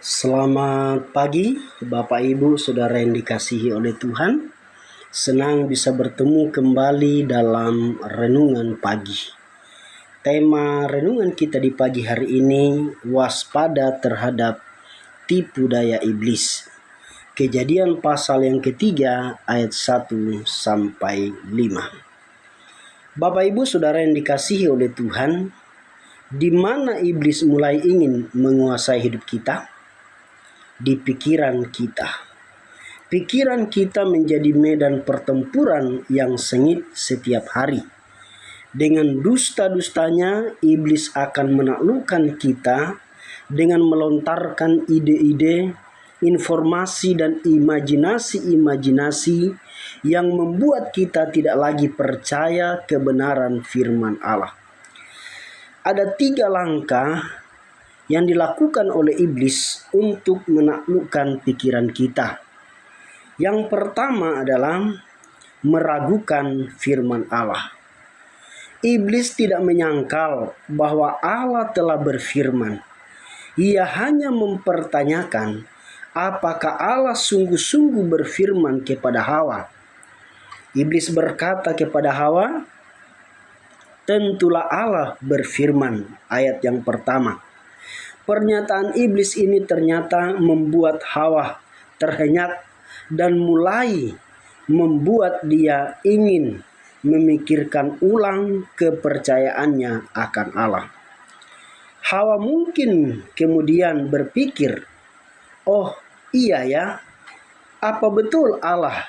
Selamat pagi, Bapak Ibu, Saudara yang dikasihi oleh Tuhan. Senang bisa bertemu kembali dalam renungan pagi. Tema renungan kita di pagi hari ini, waspada terhadap tipu daya iblis. Kejadian pasal yang ketiga ayat 1 sampai 5. Bapak Ibu, Saudara yang dikasihi oleh Tuhan, di mana iblis mulai ingin menguasai hidup kita? Di pikiran kita. Pikiran kita menjadi medan pertempuran yang sengit setiap hari. Dengan dusta-dustanya, iblis akan menaklukkan kita dengan melontarkan ide-ide, informasi dan imajinasi-imajinasi yang membuat kita tidak lagi percaya kebenaran firman Allah. Ada 3 langkah yang dilakukan oleh iblis untuk menaklukkan pikiran kita. Yang pertama adalah meragukan firman Allah. Iblis tidak menyangkal bahwa Allah telah berfirman. Ia hanya mempertanyakan apakah Allah sungguh-sungguh berfirman kepada Hawa. Iblis berkata kepada Hawa, "Tentulah Allah berfirman." Ayat yang pertama. Pernyataan iblis ini ternyata membuat Hawa terhenyak dan mulai membuat dia ingin memikirkan ulang kepercayaannya akan Allah. Hawa mungkin kemudian berpikir, "Oh iya ya, apa betul Allah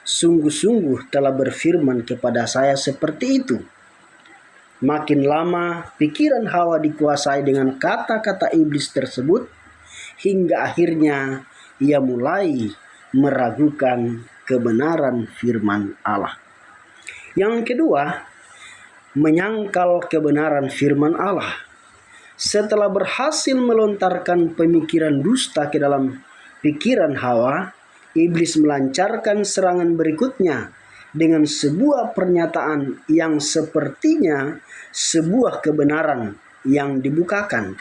sungguh-sungguh telah berfirman kepada saya seperti itu?" Makin lama, pikiran Hawa dikuasai dengan kata-kata iblis tersebut, hingga akhirnya ia mulai meragukan kebenaran firman Allah. Yang kedua, menyangkal kebenaran firman Allah. Setelah berhasil melontarkan pemikiran dusta ke dalam pikiran Hawa, iblis melancarkan serangan berikutnya dengan sebuah pernyataan yang sepertinya sebuah kebenaran yang dibukakan.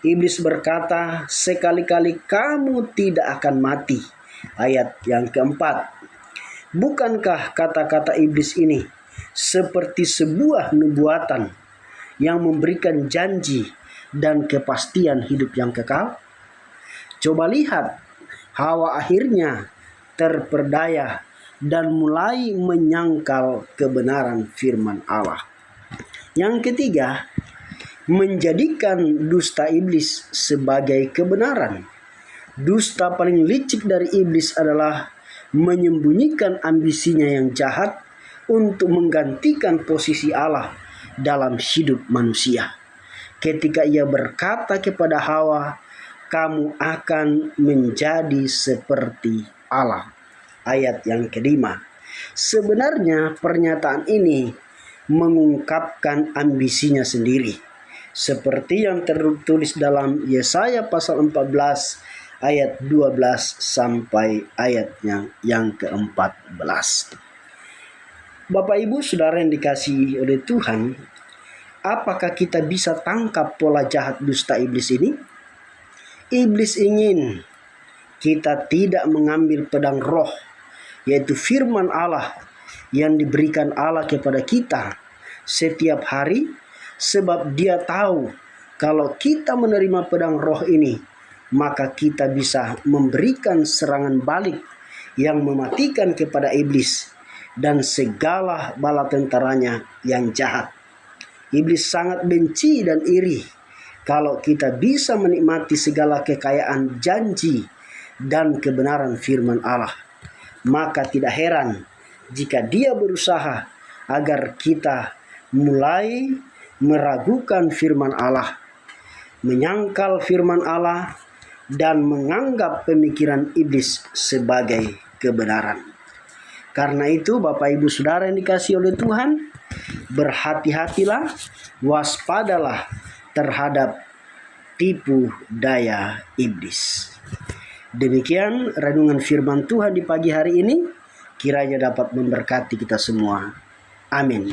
Iblis berkata, "Sekali-kali kamu tidak akan mati." Ayat yang keempat. Bukankah kata-kata iblis ini seperti sebuah nubuatan yang memberikan janji dan kepastian hidup yang kekal? Coba lihat, Hawa akhirnya terperdaya dan mulai menyangkal kebenaran firman Allah. Yang ketiga, menjadikan dusta iblis sebagai kebenaran. Dusta paling licik dari iblis adalah menyembunyikan ambisinya yang jahat untuk menggantikan posisi Allah dalam hidup manusia. Ketika ia berkata kepada Hawa, "Kamu akan menjadi seperti Allah." Ayat yang kelima. Sebenarnya pernyataan ini mengungkapkan ambisinya sendiri. Seperti yang tertulis dalam Yesaya pasal 14 ayat 12 sampai ayatnya yang ke-14. Bapak Ibu Saudara yang dikasihi oleh Tuhan, apakah kita bisa tangkap pola jahat dusta iblis ini? Iblis ingin kita tidak mengambil pedang roh, yaitu firman Allah yang diberikan Allah kepada kita setiap hari, sebab dia tahu kalau kita menerima pedang roh ini, maka kita bisa memberikan serangan balik yang mematikan kepada iblis dan segala bala tentaranya yang jahat. Iblis sangat benci dan iri kalau kita bisa menikmati segala kekayaan janji dan kebenaran firman Allah. Maka tidak heran jika dia berusaha agar kita mulai meragukan firman Allah, menyangkal firman Allah, dan menganggap pemikiran iblis sebagai kebenaran. Karena itu Bapak Ibu Saudara yang dikasihi oleh Tuhan, berhati-hatilah, waspadalah terhadap tipu daya iblis. Demikian renungan firman Tuhan di pagi hari ini, kiranya dapat memberkati kita semua. Amin.